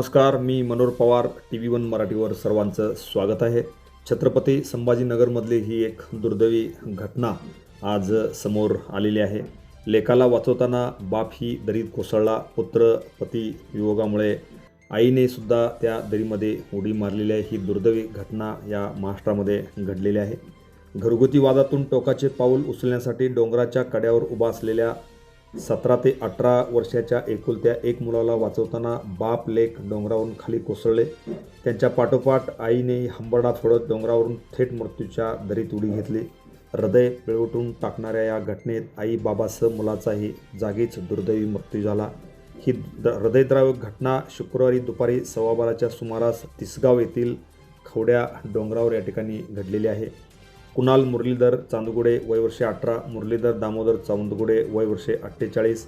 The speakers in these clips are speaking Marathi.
नमस्कार, मी मनोहर पवार. TV1 मराठीवर सर्वांचं स्वागत आहे. छत्रपती संभाजीनगरमधली ही एक दुर्दैवी घटना आज समोर आलेली आहे. लेकाला वाचवताना बाप ही दरीत कोसळला. पुत्र पती वियोगामुळे आईने सुद्धा त्या दरीमध्ये उडी मारलेली आहे. ही दुर्दैवी घटना या महाराष्ट्रामध्ये घडलेली आहे. घरगुती वादातून टोकाचे पाऊल उचलण्यासाठी डोंगराच्या कड्यावर उभा असलेल्या 17 ते 18 वर्षाच्या एकुलत्या एक मुलाला वाचवताना बाप लेक डोंगरावरून खाली कोसळले. त्यांच्या पाठोपाठ आईने हंबरडा फोडत डोंगरावरून थेट मृत्यूच्या दरीत उडी घेतली. हृदय पिळवटून टाकणाऱ्या या घटनेत आई बाबासह मुलाचाही जागीच दुर्दैवी मृत्यू झाला. ही हृदयद्रावक घटना शुक्रवारी दुपारी 12:15च्या सुमारास तिसगाव येथील खवड्या डोंगरावर या ठिकाणी घडलेली आहे. कुणाल मुरलीधर चांदगुडे वय वर्षे 18, मुरलीधर दामोदर चांदगुडे वय वर्षे 48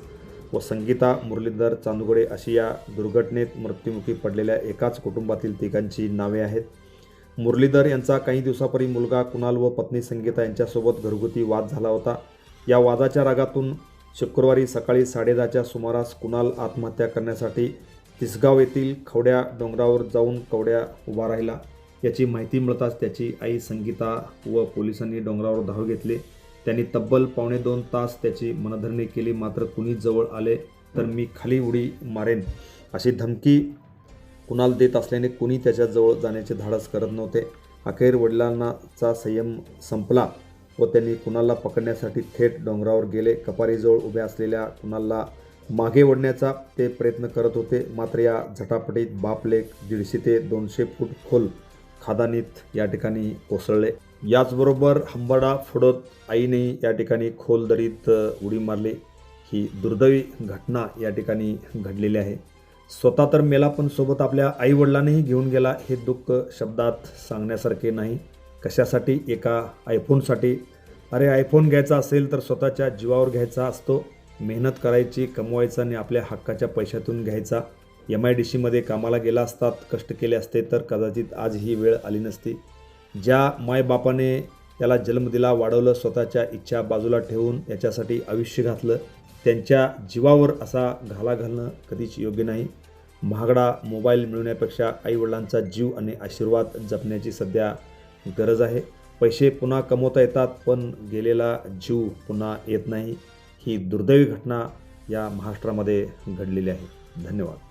व संगीता मुरलीधर चांदगुडे अशी या दुर्घटनेत मृत्युमुखी पडलेल्या एकाच कुटुंबातील तिघांची नावे आहेत. मुरलीधर यांचा काही दिवसापूर्वी मुलगा कुणाल व पत्नी संगीता यांच्यासोबत घरगुती वाद झाला होता. या वादाच्या रागातून शुक्रवारी सकाळी 10:30च्या सुमारास कुणाल आत्महत्या करण्यासाठी तिसगाव येथील खवड्या डोंगरावर जाऊन कवड्या उभा राहिला. याची माहिती मिळताच त्याची आई संगीता व पोलिसांनी डोंगरावर धाव घेतली. त्यांनी तब्बल 2.25 तास त्याची मनधरणी केली. मात्र कुणी जवळ आले तर मी खाली उडी मारेन अशी धमकी कुणाल देत असल्याने कुणी त्याच्याजवळ जाण्याचे धाडस करत नव्हते. अखेर वडिलांचा संयम संपला व त्यांनी कुणालला पकडण्यासाठी थेट डोंगरावर गेले. कपारीजवळ उभ्या असलेल्या कुणालला मागे ओढण्याचा ते प्रयत्न करत होते. मात्र या झटापटीत बाप लेक 150 ते 200 फूट खोल खादानीत या ठिकाणी कोसळले. याचबरोबर हंबरडा फोडत आईने या ठिकाणी खोल दरीत उडी मारली. ही दुर्दैवी घटना या ठिकाणी घडलेली आहे. स्वतः तर मेला पण सोबत आपल्या आईवडिलांनीही घेऊन गेला. हे दुःख शब्दात सांगण्यासारखे नाही. कशासाठी? एका आयफोनसाठी. अरे आयफोन घ्यायचा असेल तर स्वतःच्या जीवावर घ्यायचा असतो. मेहनत करायची, कमवायचा आणि आपल्या हक्काच्या पैशातून घ्यायचा. MIDCमध्ये कामाला गेला असतात, कष्ट केले असते तर कदाचित आज ही वेळ आली नसती. ज्या मायबापाने त्याला जन्म दिला, वाढवलं, स्वतःच्या इच्छा बाजूला ठेवून याच्यासाठी आयुष्य घातलं, त्यांच्या जीवावर असा घाला घालणं कधीच योग्य नाही. महागडा मोबाईल मिळवण्यापेक्षा आईवडिलांचा जीव आणि आशीर्वाद जपण्याची सध्या गरज आहे. पैसे पुन्हा कमवता येतात पण गेलेला जीव पुन्हा येत नाही. ही दुर्दैवी घटना या महाराष्ट्रामध्ये घडलेली आहे. धन्यवाद.